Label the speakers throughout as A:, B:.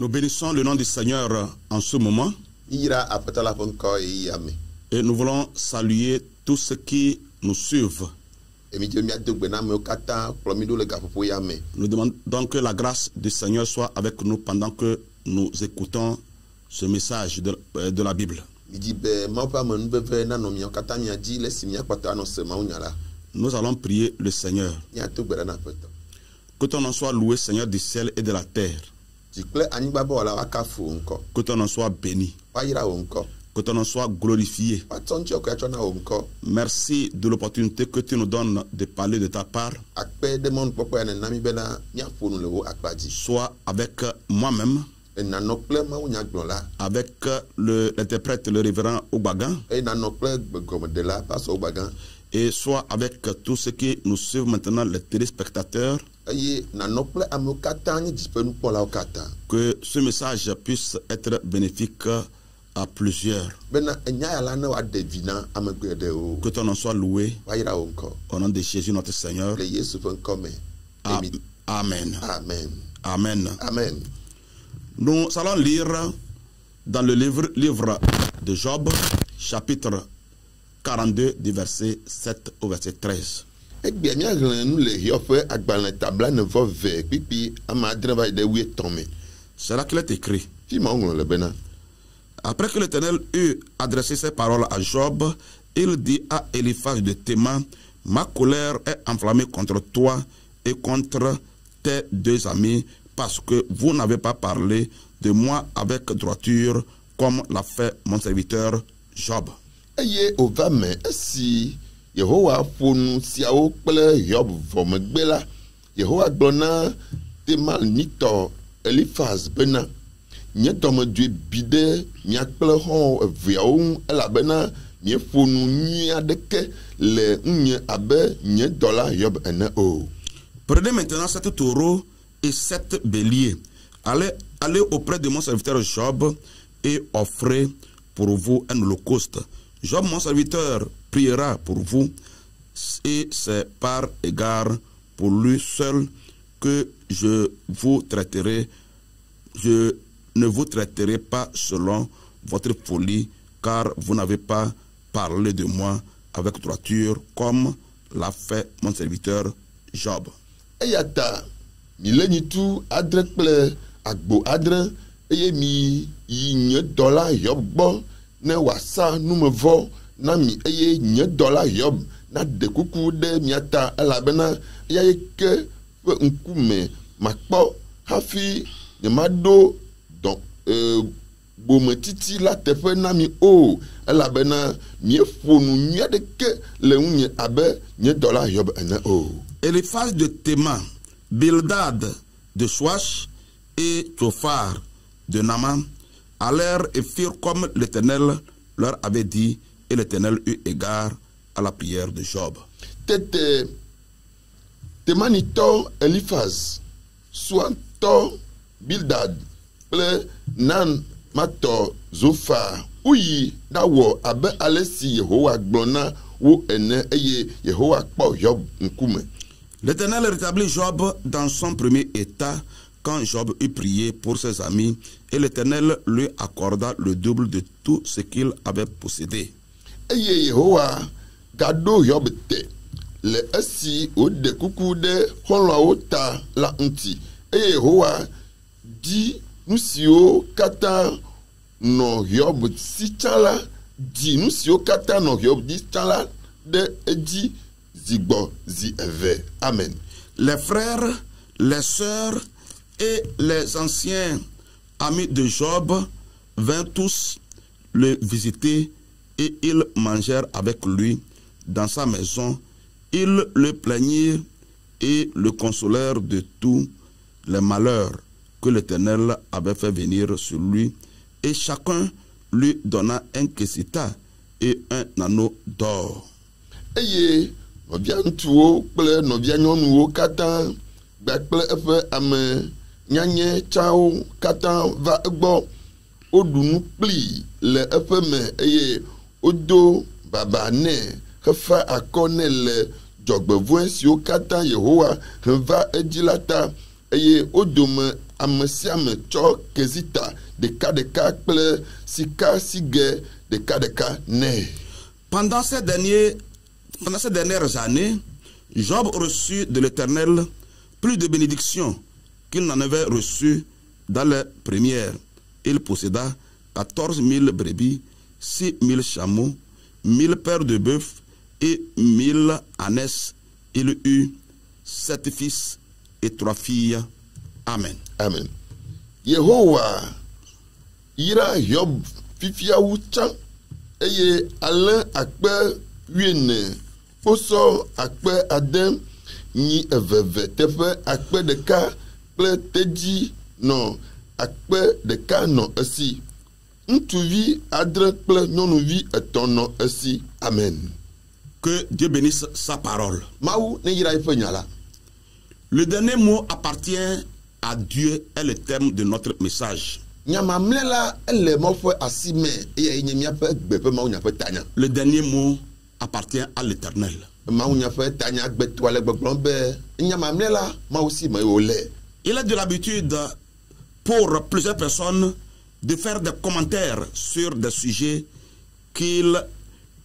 A: Nous bénissons le nom du Seigneur en ce moment et nous voulons saluer tous ceux qui nous suivent. Nous demandons que la grâce du Seigneur soit avec nous pendant que nous écoutons ce message de la Bible. Nous allons prier le Seigneur. Que ton nom soit loué, Seigneur du ciel et de la terre. Que ton nom soit béni. Que ton nom soit glorifié. Merci de l'opportunité que tu nous donnes de parler de ta part. Sois avec moi-même, avec l'interprète, le révérend Obagan, et soit avec tous ceux qui nous suivent maintenant, les téléspectateurs. Que ce message puisse être bénéfique à plusieurs. Que ton nom soit loué au nom de Jésus notre Seigneur. Amen. Amen. Amen.
B: Amen.
A: Nous allons lire dans le livre de Job, chapitre 42, du verset 7 au verset 13. C'est là qu'il est écrit. Après que l'Éternel eut adressé ces paroles à Job, il dit à Eliphaz de Théman: ma colère est enflammée contre toi et contre tes deux amis, parce que vous n'avez pas parlé de moi avec droiture, comme l'a fait mon serviteur Job.
B: Yehowa fonu siawo kple Job vɔmegbe la, Yehowa gblɔ na Temanitɔ Eliphaz bena, nye dɔmedzoe bi ɖe mia kple xɔ eveawo ŋu, elabena miefonu nyui aɖeke le ŋunye abe nye dɔla Job ene o.
A: Prenez maintenant 7 taureaux et 7 béliers. Allez auprès de mon serviteur Job et offrez pour vous un holocauste. Job, mon serviteur, priera pour vous, et c'est par égard pour lui seul que je ne vous traiterai pas selon votre folie, car vous n'avez pas parlé de moi avec droiture, comme l'a fait mon serviteur Job.
B: Eyata, milenitu adre kple agbo adre, eye mi yi dola Job gbɔ ne wasa numevo nami eye nye dola Job na de kuku de miata elabena yaye ke fe nkume makpo hafi ne mado don bometiti la teƒe nami o elabena miefonu nyuia de ke le unye abe nye dola Job ene o.
A: Eliphaz de Théman, Bildad de Shuach et Tsophar de Naman allèrent et firent comme l'Éternel leur avait dit, et l'Éternel eut égard à la prière de Job.
B: Tete Temanito Eliphaz, Soanto Bildad, ple Nan Mato Zophar, uyi dawo abe alesi Yehowa glona wo ene eye Yehowa kpo Job nkume.
A: L'Éternel rétablit Job dans son premier état quand Job eut prié pour ses amis, et l'Éternel lui accorda le double de tout ce qu'il avait possédé.
B: Eye Yehowa gado Job te le esi o de kuku de xɔlɔawo ta la ŋuti. Eye Yehowa di nu siwo katã nɔ Job si tsã la, di nu siwo katã nɔ Job di tsã la de edzi zigbɔ zi eve. Amen.
A: Les frères, les sœurs et les anciens amis de Job vinrent tous le visiter et ils mangèrent avec lui dans sa maison. Ils le plaignirent et le consolèrent de tous les malheurs que l'Éternel avait fait venir sur lui, et chacun lui donna un kesita et un anneau d'or.
B: Eye novia ŋutsuwo kple novia nyɔnuwo katã gba kple eƒe ame nyanye tsawo katã va egbɔ. Oɖu nu kpli le eƒe me eye wodo baba nɛ hefa akɔ nɛ le dzɔgbevɔ̃e siwo katã Yehowa heva edzi la ta, eye wo dome amesiame tsɔ kezita ɖeka kple sika sigɛ ɖeka nɛ.
A: Pendant ces dernières années, Job reçut de l'Éternel plus de bénédictions qu'il n'en avait reçu dans les premières. Il posséda 14 000 brebis, 6 000 chameaux, 1000 paires de bœufs et 1000 ânesses. Il eut 7 fils et 3 filles. Amen.
B: Amen. Yehowa ira Job fifiawu tsã eye alẽ akpe 14 kposɔ akpe 6 nyi eveve teƒe akpe 1 kple tedzi nɔ akpe 1 nɔ esi. Ŋutsuvi 7 kple nyɔnuvi 3 nɔ esi. Amen.
A: Que Dieu bénisse sa parole.
B: Mawu ne yira eƒe nya la.
A: Le dernier mot appartient à Dieu est le terme de notre message.
B: Nyamamle la ele mɔ ƒe asime eye nye miaƒe gbe ƒe Mawu nya ƒe tanya.
A: Le dernier mot appartient à l'Éternel.
B: Mawu nya ƒe tanya gbetɔ ale gbegblɔm be nyamamle la Mawu si me wòle.
A: Il a de l'habitude pour plusieurs personnes de faire des commentaires sur des sujets qu'ils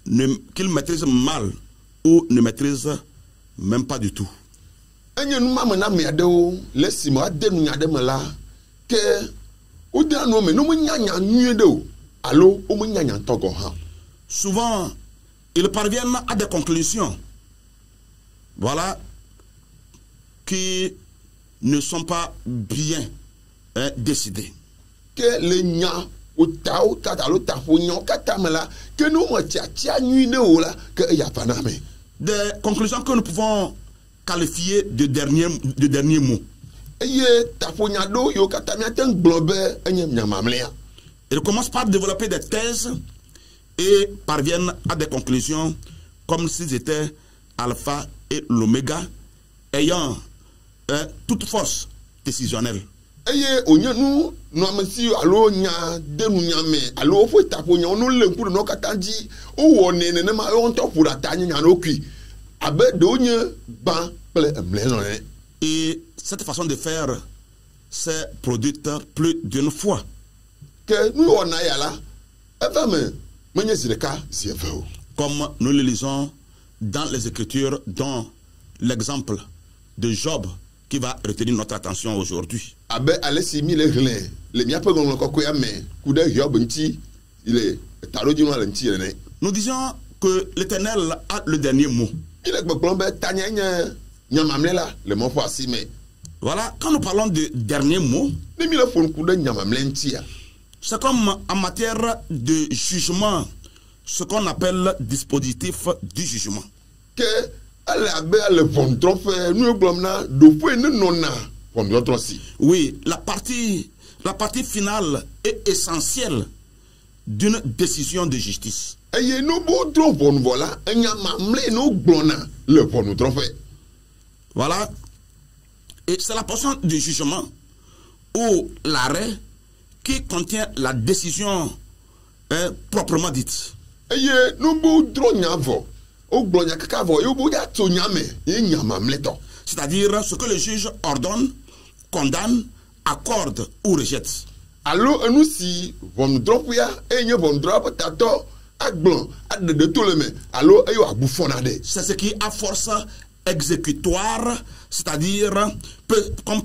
A: maîtrisent mal ou ne maîtrisent même pas du tout.
B: Enye numame na ame aɖewo le si me ade nunya aɖe me la ke wode anu me no menyanya nyuie ɖe o alo wo menyanya ŋutɔ gɔ hã.
A: Souvent, ils parviennent à des conclusions, voilà, qui ne sont pas bien décidées.
B: Que le nya o tawo tata alo taƒo nyawo katã me la ke ne wo me tiatia nyui ɖe o la ke eya va na me.
A: Des conclusions que nous pouvons qualifier de dernier mot.
B: Eye taƒo nya ɖewo yiwo katã miate ŋu gblɔ be enye nyamamlea.
A: Ils commencent par développer des thèses et parviennent à des conclusions comme s'ils étaient alpha et l'oméga, ayant toute force décisionnelle.
B: Eye onye nu nɔamesi alo nya de nunya me alo woƒe taƒo nya wo le ŋku ɖe no katã dzi wowɔ nɛ nenema wo ŋutɔ ƒo ɖe ata nye nya no kui abe ɖewo nye gbã kple emle nɔ.
A: Et cette façon de faire s'est produite plus d'une fois.
B: Que nous on a ya la eva me menye zi ɖeka zi eve o.
A: Comme nous le lisons dans les Écritures, dont l'exemple de Job qui va retenir notre attention aujourd'hui.
B: Abe ale si mi le hlẽ le miaƒe ŋɔŋlɔ kɔkɔea me ku ɖe Hiob ŋuti le taɖodzinua le ŋuti ene.
A: Nous disons que l'Éternel a le dernier mot.
B: Mi le gbegblɔm be tanya nye nyamamle la le mɔ ƒe asi me.
A: Voilà, quand nous parlons de dernier mot,
B: ne mi le ƒo ŋku ɖe nyamamle ŋutia,
A: c'est comme en matière de jugement, ce qu'on appelle dispositif du jugement.
B: Que ale abe ale ʋɔnudrɔ̃ƒe nu gblɔm na ɖoƒe ne nɔna ʋɔnudrɔ̃ si.
A: Oui, la partie finale est essentielle d'une décision de justice.
B: Eye no bo drɔ̃ ʋɔnuvɔ la enya mamle no gblɔna le ʋɔnudrɔ̃ƒe.
A: Voilà. Et c'est la portion du jugement ou l'arrêt qui contient la décision proprement dite.
B: Eye no bo drɔ̃ nya vɔ o gblɔ nya kaka vɔ ye bo ya tso nya me ye nya mamle tɔ.
A: C'est-à-dire ce que le juge ordonne, condamne, accorde ou rejette.
B: Alo enu si ʋɔnudrɔ̃ƒea eye nye ʋɔnudrɔ̃ƒea ƒe tatɔ agblɔ aɖeɖe to le me alo eye abu fɔna ɖe.
A: C'est ce qui a force exécutoire, c'est-à-dire qu'on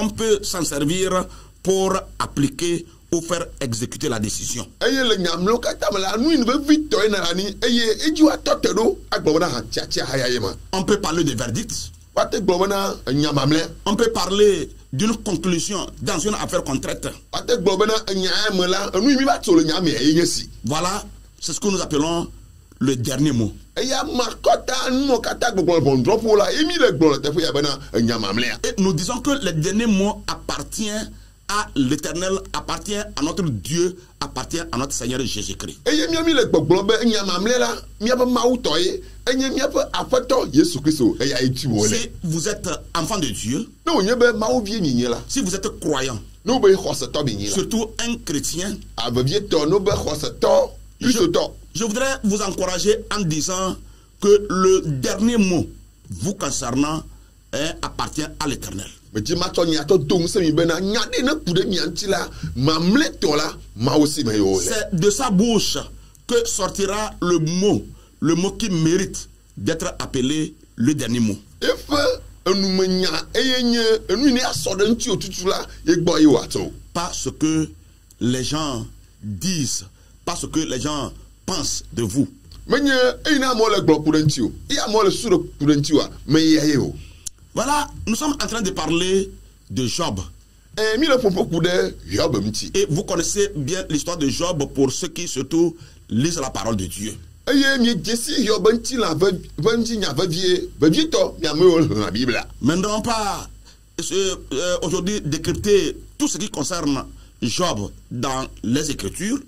A: peut s'en servir pour appliquer ou faire exécuter la décision.
B: Eye le nyamlo katã me la nu yi be vitɔ yina la ni eye edziwo atɔ te ɖo agblɔ bena ha tiatia haya ye ma.
A: On peut parler de verdict.
B: Wate gblɔ bena nyamamle.
A: On peut parler d'une conclusion dans une affaire contrainte.
B: Wate gblɔ bena nya me la nu yi mi va tso le nya me ye nye si.
A: Voilà, c'est ce que nous appelons le dernier mot.
B: Eya ma kɔta nu katã gbɔgblɔ ʋɔnudrɔ̃ƒo la emi le gblɔ le teƒe ya bena nyamamlea.
A: Et nous disons que le dernier mot appartient à l'Éternel, appartient à notre Dieu, appartient à notre Seigneur Jésus-Christ.
B: Eye miami le gbɔgblɔ be nyamamle la miaƒe Mawu tɔ ye enye miaƒe aƒetɔ Yesu Kristo eya eti wòle.
A: Si vous êtes enfant de Dieu,
B: ne wònye be Mawu vie nyinyi la.
A: si vous êtes croyant,
B: ne wo be xɔsetɔ bi nyi la.
A: surtout un chrétien,
B: avevietɔ ne be xɔsetɔ kristotɔ.
A: Je voudrais vous encourager en disant que le dernier mot vous concernant appartient à l'Éternel.
B: C'est
A: de sa bouche que sortira le mot qui mérite d'être appelé le dernier mot. Pas ce que les gens disent, pas ce que les gens pensent de vous. Voilà, nous sommes en train de parler de Job. Et vous connaissez bien l'histoire de Job pour ceux qui surtout lisent la parole de Dieu. Maintenant, pas aujourd'hui décrypter tout ce qui concerne Job dans les Écritures.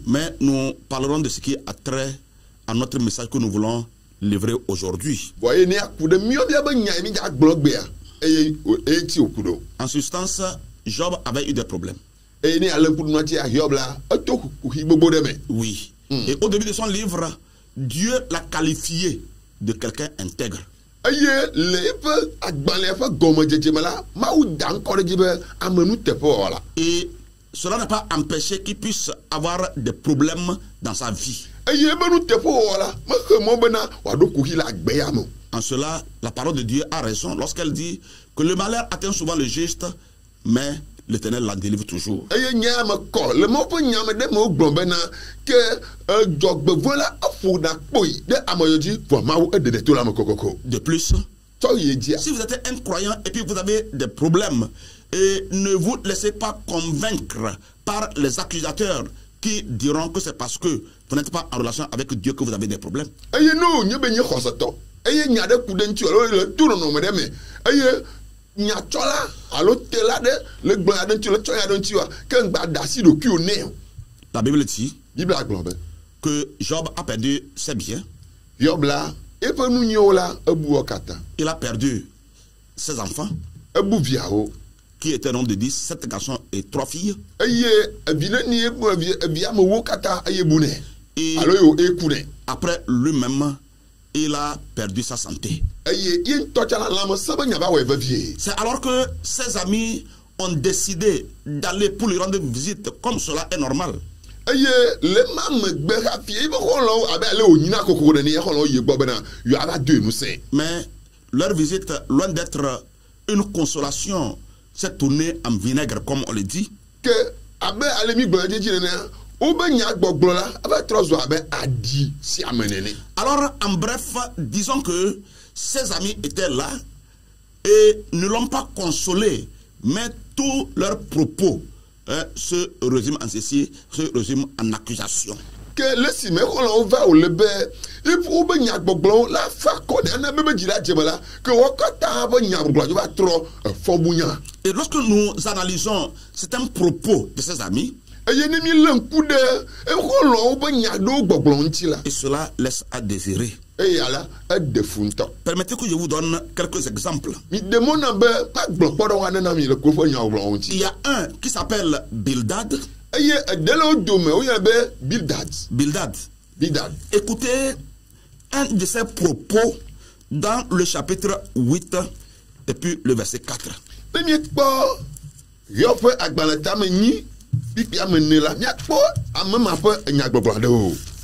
A: Mais nous parlerons de ce qui a trait à notre message que nous voulons livrer aujourd'hui. En substance, Job avait eu des problèmes. Oui. Et au début de son livre, Dieu l'a qualifié de quelqu'un intègre. Et cela n'a pas empêché qu'il puisse avoir des problèmes dans sa vie. En cela, la parole de Dieu a raison lorsqu'elle dit que le malheur atteint souvent le juste, mais l'Éternel la délivre toujours. De plus, si vous êtes un croyant et puis vous avez des problèmes, et ne vous laissez pas convaincre par les accusateurs qui diront que c'est parce que vous n'êtes pas en relation avec Dieu que vous avez des problèmes. La Bible dit que Job a perdu ses biens. Il a perdu ses enfants, qui était un homme de 10, 7 garçons et 3 filles. Et après lui-même, il a perdu sa santé. C'est alors que ses amis ont décidé d'aller pour lui rendre visite, comme cela est normal. Mais leur visite, loin d'être une consolation, s'est tournée en vinaigre, comme on le dit. Alors, en bref, disons que ses amis étaient là et ne l'ont pas consolé, mais tous leurs propos se résument en ceci, se résument en accusation. Et lorsque nous analysons certains propos de ses amis, et cela laisse à désirer. Permettez que je vous donne quelques exemples. Il y a un qui s'appelle Bildad. Bildad. Écoutez un de ses propos dans le chapitre 8 et puis le verset 4.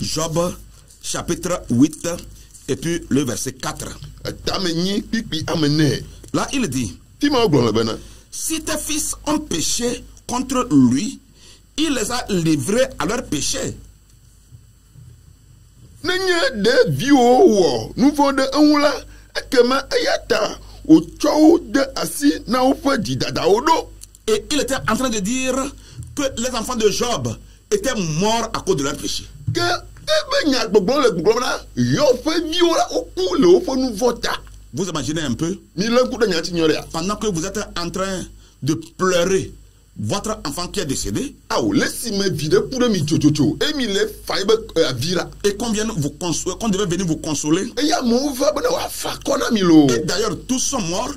A: Job chapitre 8 et puis le verset 4. Là il dit: si tes fils ont péché contre lui, il les a livrés à leur péché. Et il était en train de dire que les enfants de Job étaient morts à cause de leur péché. Vous imaginez un peu, pendant que vous êtes en train de pleurer votre enfant qui est décédé, et qu'on devait venir vous consoler, et d'ailleurs tous sont morts,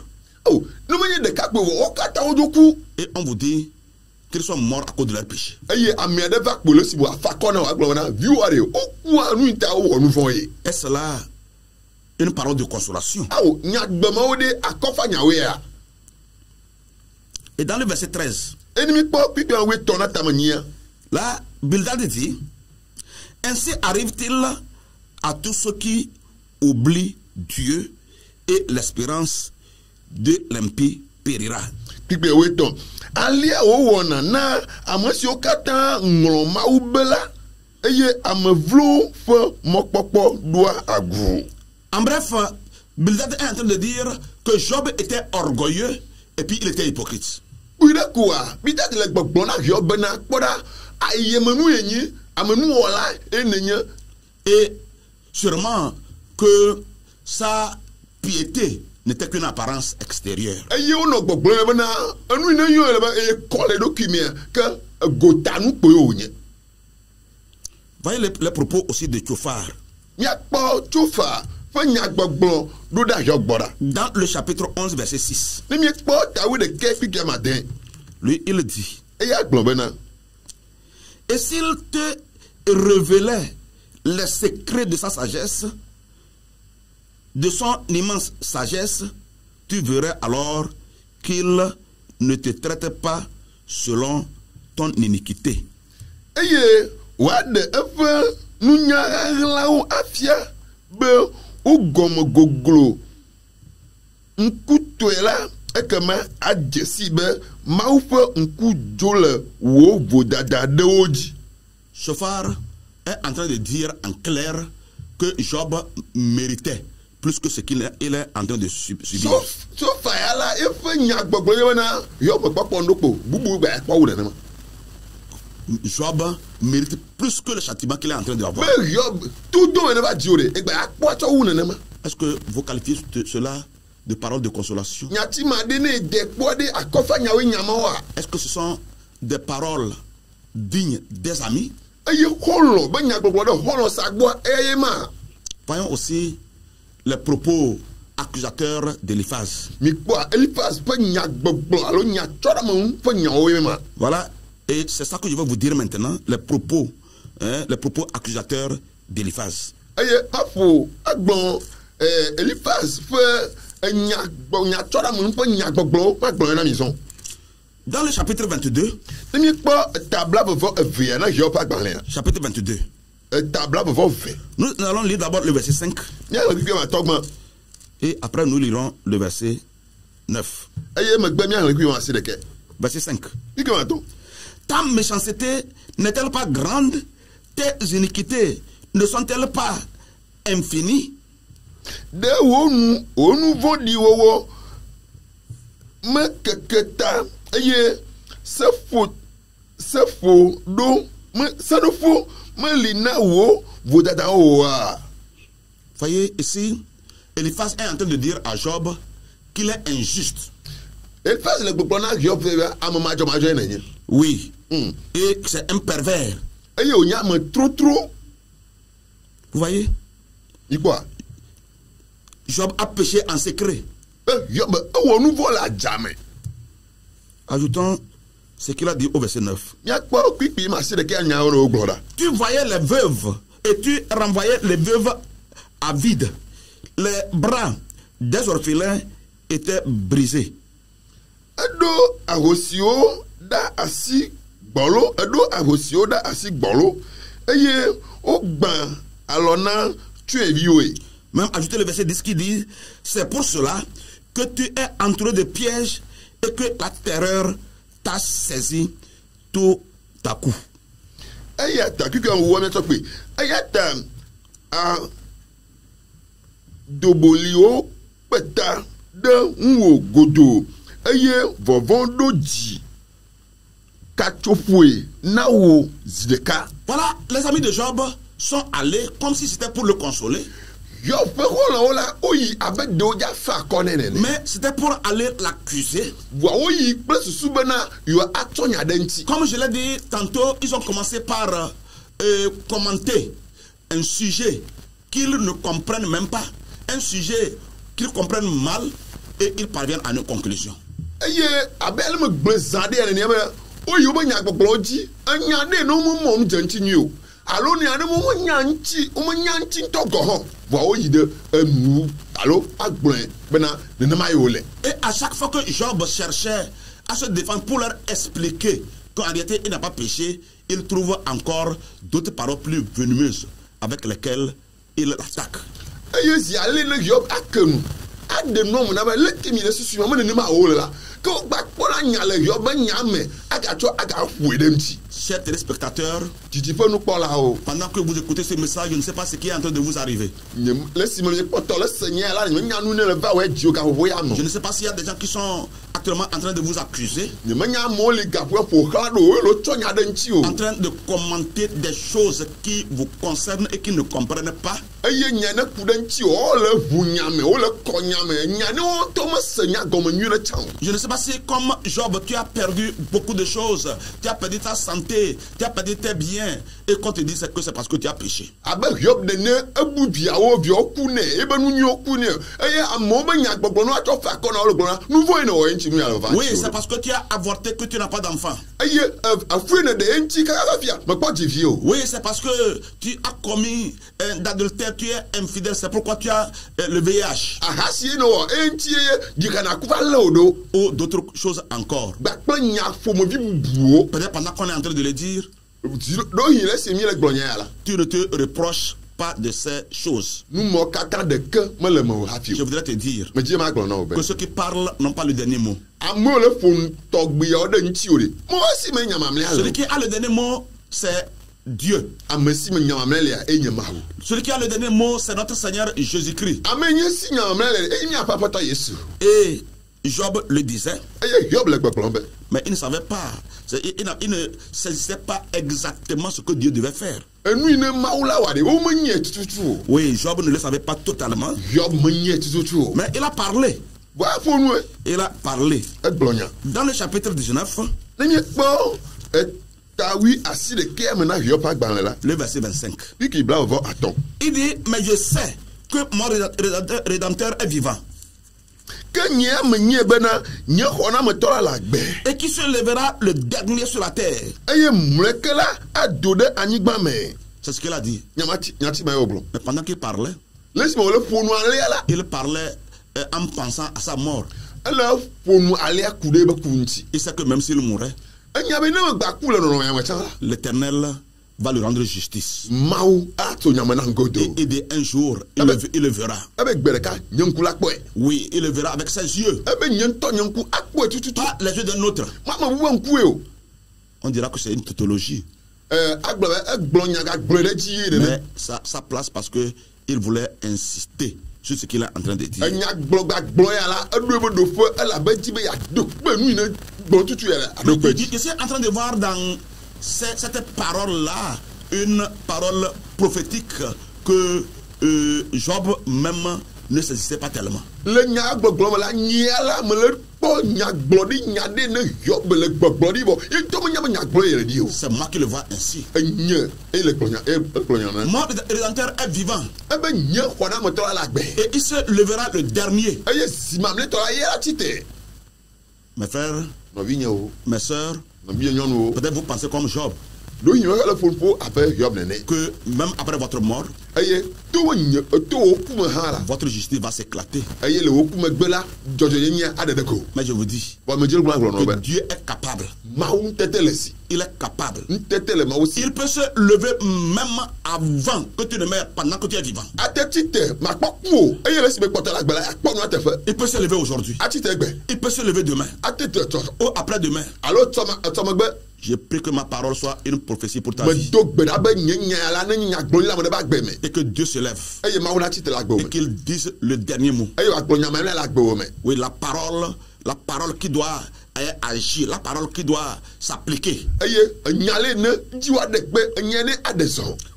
A: et on vous dit qu'ils sont morts à cause de leur péché. Est-ce là une parole de consolation. Et dans le verset 13, là, Bildad dit, ainsi arrive-t-il à tous ceux qui oublient Dieu et l'espérance de l'impie périra. En bref, Bildad est en train de dire que Job était orgueilleux et puis il était hypocrite. Et sûrement que sa piété n'était qu'une apparence extérieure. Voyez les propos aussi de Tchophar. Dans le chapitre 11, verset 6. Lui, il dit, et s'il te révélait les secrets de sa sagesse, de son immense sagesse, tu verrais alors qu'il ne te traite pas selon ton iniquité. Tchophar est en train de dire en clair que Job méritait plus que ce qu'il est en train de subir. Job mérite plus que le châtiment qu'il est en train d'avoir. Est-ce que vous qualifiez cela de parole de consolation? Est-ce que ce sont des paroles dignes des amis? Voyons aussi les propos accusateurs d'Éliphaz. Voilà, et c'est ça que je vais vous dire maintenant, les propos accusateurs d'Éliphaz. Dans le chapitre 22, chapitre 22, nous allons lire d'abord le verset 5 et après nous lirons le verset 9. Verset 5. Ta méchanceté n'est-elle pas grande? Tes iniquités ne sont-elles pas infinies? Voyez ici, Éliphaz est en train de dire à Job qu'il est injuste. Oui. Et c'est un pervers. Vous voyez? Job a péché en secret. Ajoutons ce qu'il a dit au verset 9. Tu voyais les veuves et tu renvoyais les veuves à vide. Les bras des orphelins étaient brisés. Même ajouter le verset 10 qui dit, c'est pour cela que tu es entouré de pièges et que la terreur t'a saisi tout à coup. Voilà, les amis de Job sont allés comme si c'était pour le consoler. Mais c'était pour aller l'accuser. Comme je l'ai dit tantôt, ils ont commencé par commenter un sujet qu'ils ne comprennent même pas, un sujet qu'ils comprennent mal, et ils parviennent à une conclusion.
B: alo ni ane mo nyanchi ntɔ gɔhɔn wa o yi de enu alo agblɔe bena nenema ye wole.
A: Et à chaque fois que Job cherchait à se défendre pour leur expliquer qu'en réalité il n'a pas péché, il trouve encore d'autres paroles plus venimeuses avec lesquelles il l'attaque.
B: Eye si ale ne Job akenu ade no mo na ba leki mi le susu mo nenema o le la ko gba kpɔla nya le Job nya me aga fu edem ti.
A: Chers téléspectateurs,
B: pendant
A: que vous écoutez ce message, je ne sais pas ce qui est en train de vous arriver.
B: Je ne sais
A: pas s'il y a des gens qui sont actuellement en train de vous accuser, en train de commenter des choses qui vous concernent et qui ne comprennent pas. Je ne sais pas si comme Job, tu as perdu beaucoup de choses, tu as perdu ta santé, tu as perdu tes biens, et qu'on te dit que c'est parce que tu as péché. Oui, c'est parce que tu as avorté que tu n'as pas d'enfant. Oui, c'est parce que tu as commis d'adultère, tu es infidèle, c'est pourquoi tu as le VIH. Ou d'autres choses encore. Peut-être pendant qu'on est en train de le dire, tu ne te reproches pas de ces choses. Je voudrais te dire que ceux qui parlent n'ont pas le dernier mot. Celui qui a le dernier mot, c'est Dieu. Celui qui a le dernier mot, c'est notre Seigneur Jésus-Christ. Et Job le disait, mais il ne savait pas, il ne saisissait pas exactement ce que Dieu devait faire. Oui, Job ne le savait pas totalement, mais il a parlé. Il a parlé. Dans le chapitre 19, le verset 25, il dit, mais je sais que mon Rédempteur est vivant, et qui se lèvera le dernier sur la terre. C'est ce qu'il a dit. Mais pendant qu'il parlait, il parlait en pensant à sa mort. Il sait que même s'il mourait, l'Éternel va lui rendre justice. Et un jour, il le verra. Oui, il le verra avec ses yeux. Pas les yeux d'un autre. On dira que c'est une tautologie. Mais ça place parce qu'il voulait insister sur ce qu'il est en train de dire. Je suis en train de voir dans cette parole-là une parole prophétique que Job même ne saisissait pas tellement. C'est moi qui le vois ainsi. Mon Rédempteur est vivant. Et il se lèvera le dernier. Mes frères, mes sœurs, peut-être vous pensez comme Job, que même après votre mort, votre justice va s'éclater. Mais je vous dis que Dieu est capable. Il est capable. Il peut se lever même avant que tu ne meurs, pendant que tu es vivant. Il peut se lever aujourd'hui. Il peut se lever demain. Ou après-demain. Je prie que ma parole soit une prophétie pour ta vie. Et que Dieu se lève. Et qu'il dise le dernier mot. Oui, la parole qui doit agir, la parole qui doit s'appliquer.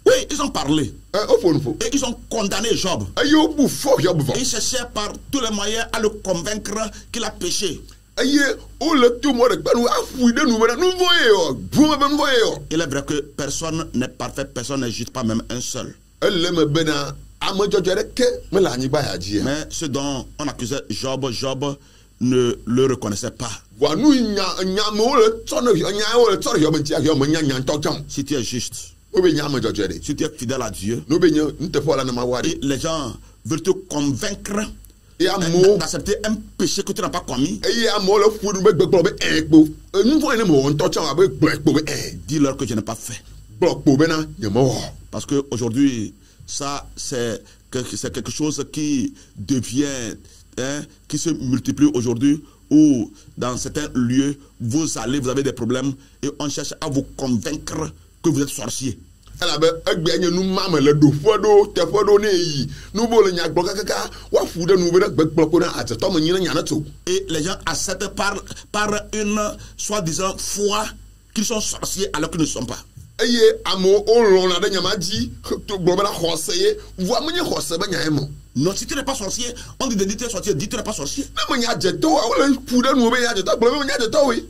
A: Oui, ils ont parlé. Et ils ont condamné Job. Ils cherchaient par tous les moyens à le convaincre qu'il a péché. Il est vrai que personne n'est parfait, personne n'est juste, pas même un seul. Mais ce dont on accusait Job, Job ne le reconnaissait pas. Si tu es juste, Si tu es fidèle à Dieu,
B: et
A: et les gens veulent te convaincre d'accepter un péché que tu n'as pas commis, dis-leur que je n'ai pas fait. Parce qu'aujourd'hui, ça, c'est quelque chose qui devient, qui se multiplie aujourd'hui, où dans certains lieux, vous allez, vous avez des problèmes, et on cherche à vous convaincre que vous êtes sorcier. Et les gens acceptent par une soi-disant foi qu'ils sont sorciers alors qu'ils ne sont pas. Non, si tu n'es pas sorcier, on dit de dire que tu es sorcier, dis tu n'es pas sorcier.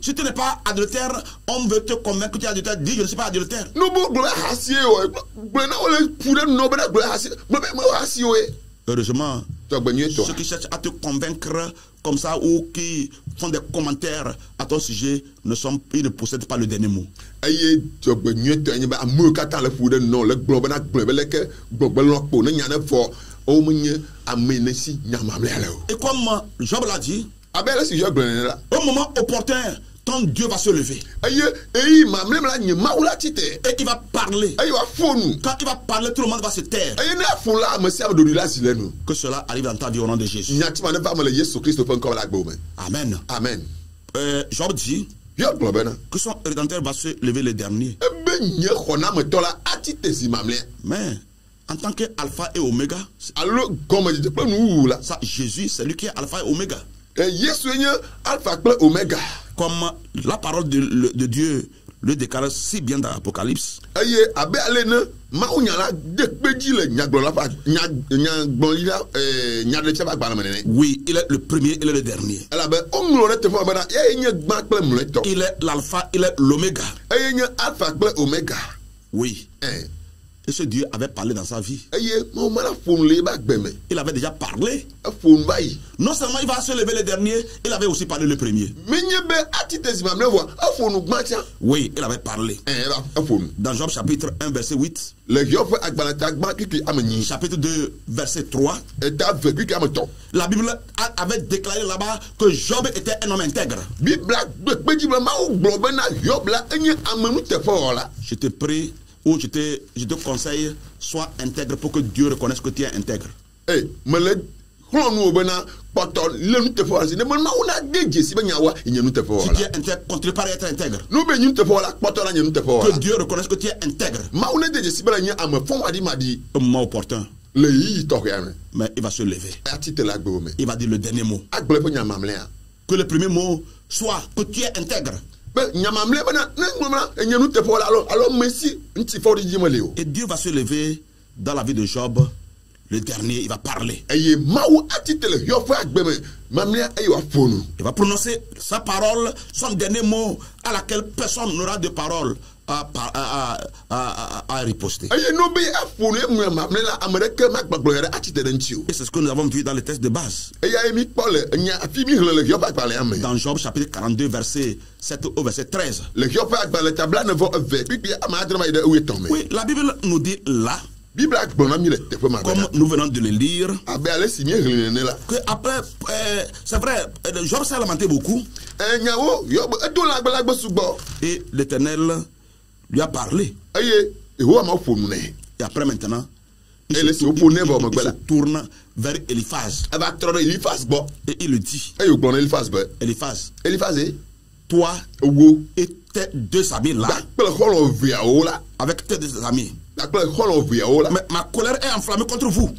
A: Si tu n'es pas adultère, on veut te convaincre que tu es adultère, dis je ne suis pas adultère. Heureusement, ceux qui cherchent à te convaincre comme ça ou qui font des commentaires à ton sujet ils ne possèdent pas le dernier mot. Et comme Job l'a dit, au moment opportun, ton Dieu va se lever. Et il va parler. Quand il va parler, tout le monde va se taire. Que cela arrive dans ta vie au nom de Jésus. Amen.
B: Amen.
A: Job dit que son Rédempteur va se lever le dernier. Mais en tant qu'alpha et oméga, ça, Jésus, c'est lui qui est alpha et oméga. Comme la parole de Dieu le déclare si bien dans l'Apocalypse. Oui, il est le premier, il est le dernier. Il est l'alpha, il est l'oméga. Oui. Et ce Dieu avait parlé dans sa vie. Il avait déjà parlé. Non seulement il va se lever le dernier, il avait aussi parlé le premier. Oui, il avait parlé. Dans Job chapitre 1, verset 8. Chapitre 2, verset 3. La Bible avait déclaré là-bas que Job était un homme intègre. Je te prie, ou je te conseille, sois intègre pour que Dieu reconnaisse que tu es intègre. Si tu es intègre, continue par être intègre. Que Dieu reconnaisse que tu es intègre. Au moment opportun. Mais il va se lever. Il va dire le dernier mot. Que le premier mot soit que tu es intègre. Et Dieu va se lever dans la vie de Job. Le dernier, il va parler. Il va prononcer sa parole, son dernier mot, à laquelle personne n'aura de parole à riposter. Et c'est ce que nous avons vu dans le texte de base. Dans Job chapitre 42, verset 7 au verset 13. Oui, la Bible nous dit là, comme nous venons de le lire, que après, c'est vrai, Job s'est lamenté beaucoup. Et l'Éternel lui a parlé. Et après maintenant, il se tourne vers Eliphaz. Et il lui dit, Eliphaz, toi et tes deux amis là, avec tes deux amis, mais ma colère est enflammée contre vous.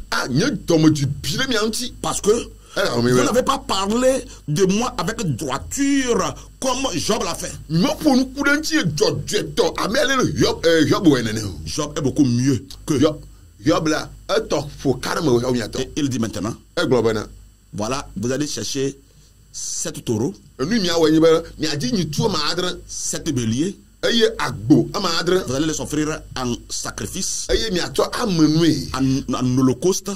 A: Parce que vous n'avez pas parlé de moi avec droiture comme Job l'a fait. Job est beaucoup mieux que Et il dit maintenant, voilà, vous allez chercher 7 taureaux, 7 béliers. Vous allez les offrir en sacrifice, en holocauste.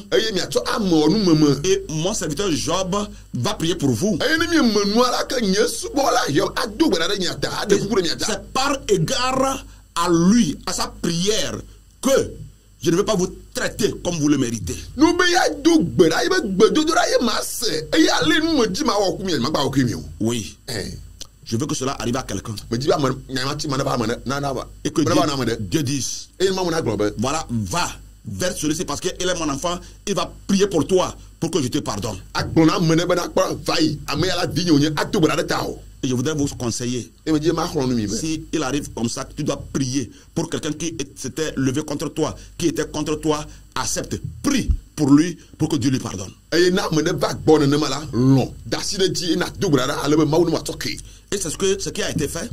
A: Et mon serviteur Job va prier pour vous. C'est par égard à lui, à sa prière, que je ne vais pas vous traiter comme vous le méritez. Oui. Je veux que cela arrive à quelqu'un. Et que Dieu dise, voilà, va vers celui-ci parce qu'il est mon enfant, il va prier pour toi pour que je te pardonne. Et je voudrais vous conseiller, si il arrive comme ça, tu dois prier pour quelqu'un qui s'était levé contre toi, qui était contre toi, accepte, prie pour lui, pour que Dieu lui pardonne. Et c'est ce qui a été fait.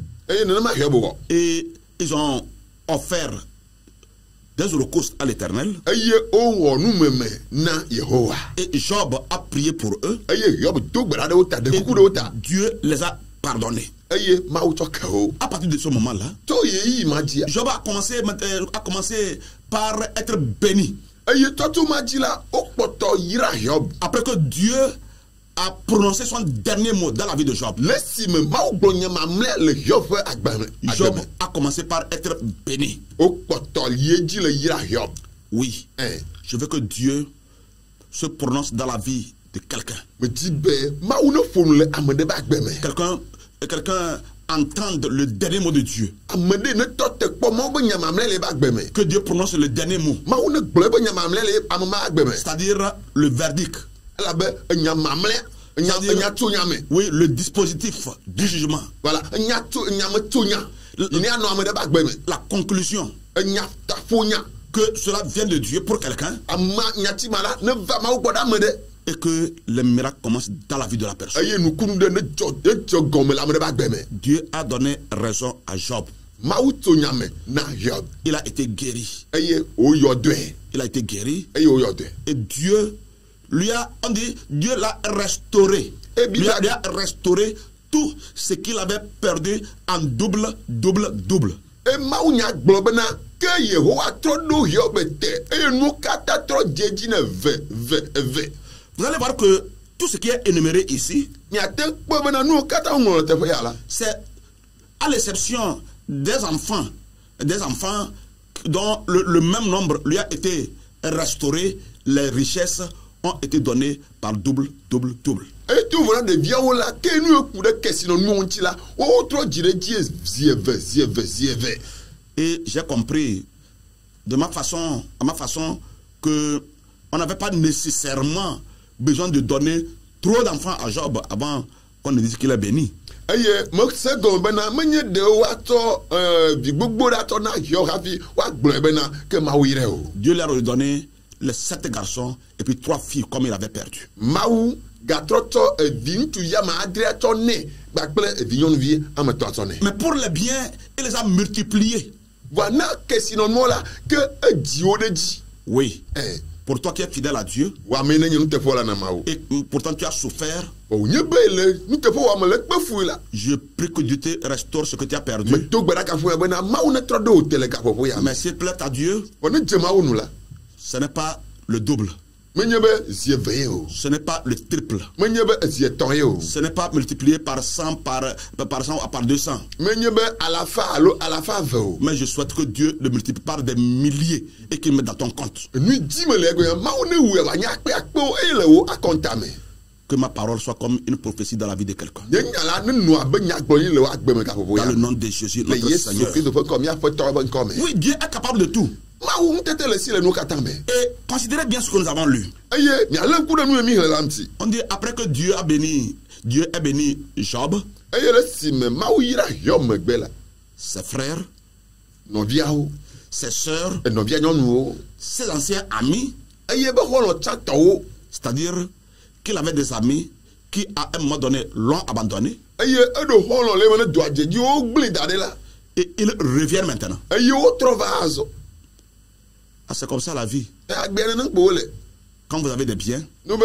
A: Et ils ont offert des holocaustes à l'Éternel. Et Job a prié pour eux. Et Dieu les a pardonnés. À partir de ce moment-là, Job a commencé par être béni. Après que Dieu a prononcé son dernier mot dans la vie de Job, Job a commencé par être béni. Oui, je veux que Dieu se prononce dans la vie de quelqu'un. Quelqu'un entende le dernier mot de Dieu. Que Dieu prononce le dernier mot. C'est-à-dire le verdict. Oui, le dispositif du jugement. Voilà. La conclusion. Que cela vient de Dieu pour quelqu'un. Et que les miracles commencent dans la vie de la personne. Dieu a donné raison à Job. Il a été guéri. Il a été guéri. Et Dieu lui a, on dit, Dieu l'a restauré. Lui a restauré tout ce qu'il avait perdu en double. Vous allez voir que tout ce qui est énuméré ici, c'est à l'exception des enfants dont le même nombre lui a été restauré, les richesses ont été données par double. Et j'ai compris à ma façon que on n'avait pas nécessairement besoin de donner trop d'enfants à Job avant qu'on ne dise qu'il est béni. Dieu leur a donné les 7 garçons et puis 3 filles comme il avait perdu. Mais pour le bien, il les a multipliés. Oui. Pour toi qui es fidèle à Dieu, et pourtant tu as souffert, je prie que Dieu te restaure ce que tu as perdu. Mais s'il plaît à Dieu, ce n'est pas le double. Ce n'est pas le triple. Ce n'est pas multiplié par 100, par 200. Mais je souhaite que Dieu le multiplie par des milliers et qu'il mette dans ton compte. Que ma parole soit comme une prophétie dans la vie de quelqu'un. Dans le nom de Jésus, notre Seigneur. Oui, Dieu est capable de tout. Et considérez bien ce que nous avons lu. On dit après que Dieu a béni Job, ses frères, ses sœurs, ses anciens amis. C'est-à-dire qu'il avait des amis qui à un moment donné l'ont abandonné. Et ils reviennent maintenant. Ah, c'est comme ça la vie. Quand vous avez des biens, les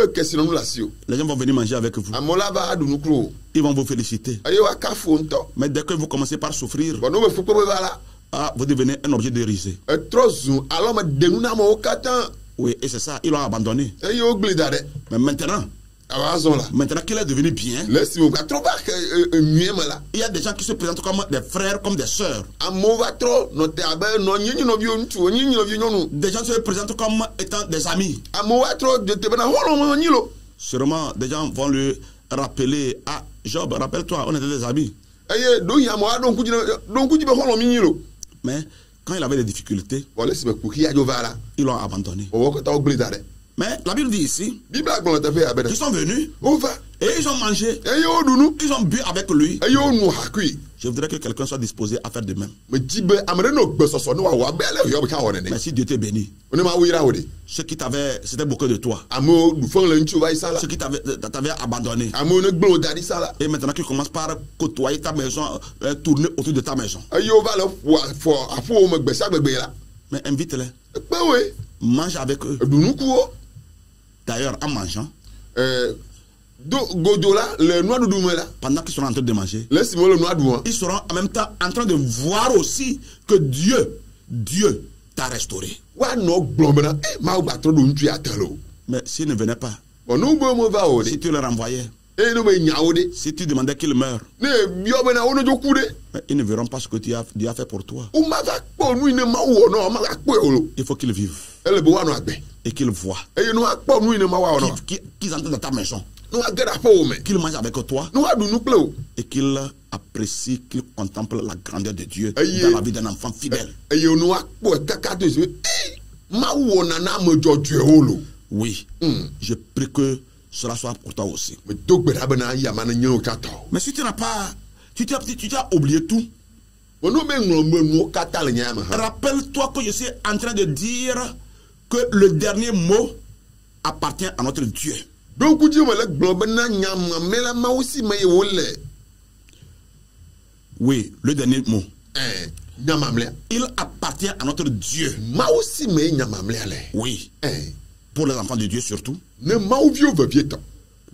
A: gens vont venir manger avec vous. Ils vont vous féliciter. Mais dès que vous commencez par souffrir, vous devenez un objet de risée. Oui, et c'est ça, ils l'ont abandonné. Mais maintenant, Maintenant qu'il est devenu bien,
B: il
A: y a des gens qui se présentent comme des frères, comme des sœurs. Des gens se présentent comme étant des amis. Sûrement, des gens vont lui rappeler: ah, Job, rappelle-toi, on était des amis. Mais quand il avait des difficultés, ils l'ont abandonné. Mais la Bible dit ici qu'ils sont venus et ils ont mangé, ils ont bu avec lui. Je voudrais que quelqu'un soit disposé à faire de même. Mais si Dieu t'est béni, ceux qui t'avaient, c'était beaucoup de toi, ceux qui t'avaient abandonné, et maintenant qu'ils commencent par côtoyer ta maison, tourner autour de ta maison, mais invite-les, mange avec eux. D'ailleurs, en mangeant, pendant qu'ils seront en train de manger, ils seront en même temps en train de voir aussi que Dieu t'a restauré. Mais s'ils ne venaient pas, si tu les renvoyais, si tu demandais qu'ils meurent, ils ne verront pas ce que Dieu a fait pour toi. Il faut qu'ils vivent et qu'ils voient qu'ils entrent dans ta maison, qu'ils mangent avec toi et qu'ils apprécient, qu'ils contemplent la grandeur de Dieu dans la vie d'un enfant fidèle. Oui, je prie que cela soit pour toi aussi. Mais si tu n'as pas, tu as oublié tout, rappelle-toi que je suis en train de dire que le dernier mot appartient à notre Dieu. Oui, le dernier mot. Il appartient à notre Dieu. Oui. Pour les enfants de Dieu surtout. Le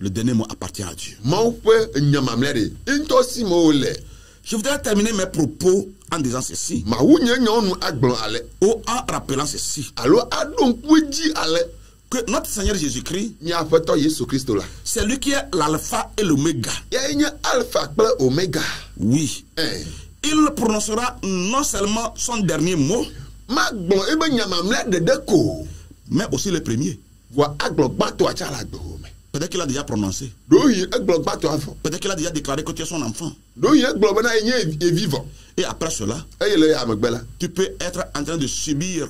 A: dernier mot appartient à Dieu. Je voudrais terminer mes propos en disant ceci, ou en rappelant ceci, que notre Seigneur Jésus-Christ, c'est lui qui est l'alpha et l'oméga. Oui. Il prononcera non seulement son dernier mot, mais aussi le premier. Peut-être qu'il a déjà prononcé. Peut-être qu'il a déjà déclaré que tu es son enfant. Et après cela, tu peux être en train de subir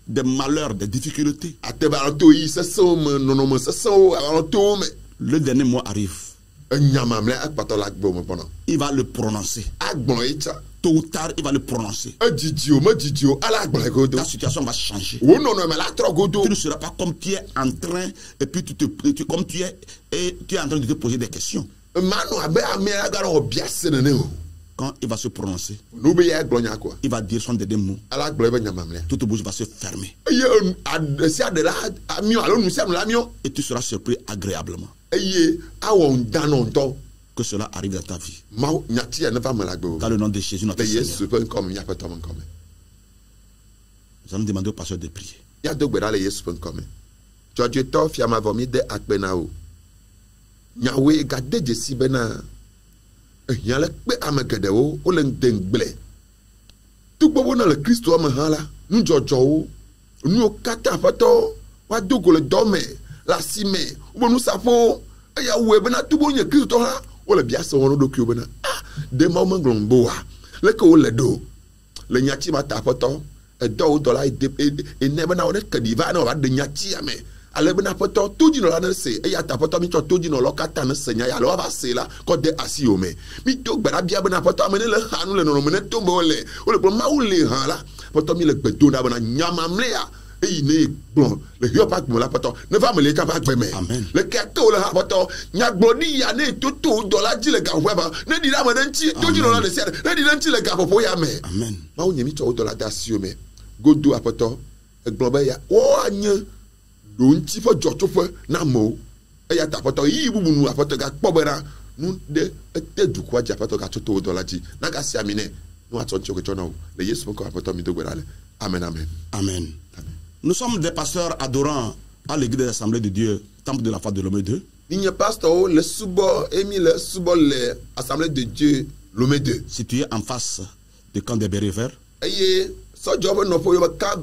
A: des malheurs, des difficultés. Le dernier mot arrive. Il va le prononcer. Tôt ou tard, il va le prononcer. Ta situation va changer. Tu ne seras pas comme tu es en train, et puis comme tu es en train de te poser des questions. Quand il va se prononcer, il va dire son dernier mot. Toute bouche va se fermer. Et tu seras surpris agréablement que cela arrive dans ta vie. Dans le nom de Jésus, notre Seigneur. Nous allons demander au pasteur de prier.
B: Wala biasa wono do kyo bena de ma manglombo wa le ko le do le nyati ma ta poto e do dollar e ne bena wona kadiva na wa de nyati ame ale bena poto toji no la na se e ya ta poto mi to toji no lo kata na se nya ya lo ba se la ko de asi o me mi do gbara bia bena poto amene le hanu le no me ne tombo le o le ma u le han la poto mi le gbedo na bena nyama mlea et ne bon le yo pas me la poto ne va me le ka pas gbeme le keto le ha poto nya glodi ya ne toto dollar ji le ga weba ne di la ma nti toji no la de se ne di nti le ga popo ya me amen ma wo nyemi to dollar da si o me godo apoto e globe ya o anye do nti fo joto fo na mo e ya ta poto yi bubu nu apoto ga pobera nu de te du kwa ja apoto ga toto dollar ji na ga si amine nu atoncho ke chono le yesu ko apoto mi do gberale amen amen
A: amen. Nous sommes des pasteurs adorants à l'église des Assemblées de Dieu temple de la foi de Lomé 2.
B: Nigne pasteur le subo emi le subo le assemblée de Dieu Lomé 2.
A: Situé en face du camp des bérets verts.
B: Eye so job no po yo ka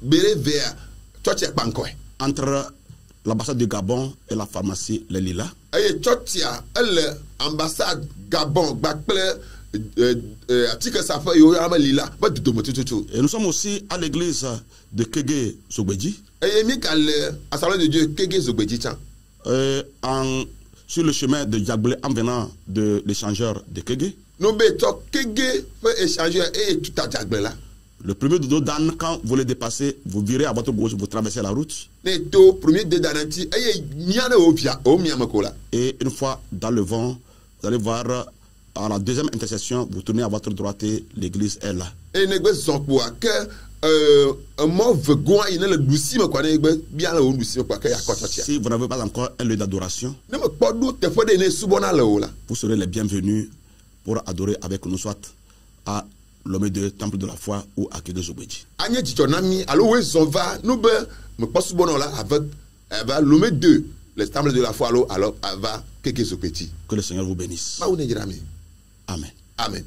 B: bérets verts church e panko.
A: Entre l'ambassade du Gabon et la pharmacie Les Lilas.
B: Eye church ya elle ambassade Gabon bakple article ça fait yo ama lila ba de motututu.
A: Et nous sommes aussi à l'église de Kege Zogbeji.
B: Eye mi ka le assemblée de Dieu Kege Zogbeji chan.
A: Sur le chemin de Diagbele en venant de l'échangeur de Kege.
B: Nous béton Kege fait échanger et tout à Diagbele là.
A: Le premier de Dan, quand vous le dépassez, vous virez à votre gauche, vous traversez la route.
B: Neto premier de Dananti
A: et une fois dans le vent, vous allez voir à la deuxième intersection, vous tournez à votre droite et l'église est là.
B: Et
A: si vous n'avez pas encore un lieu d'adoration, vous serez les bienvenus pour adorer avec nous, soit à Lomé 2, temple de la foi, ou à Kege Zogbeji.
B: Lomé 2, le temple de la foi, alors Kege Zogbeji.
A: Que le Seigneur vous bénisse. Amen.
B: Amen.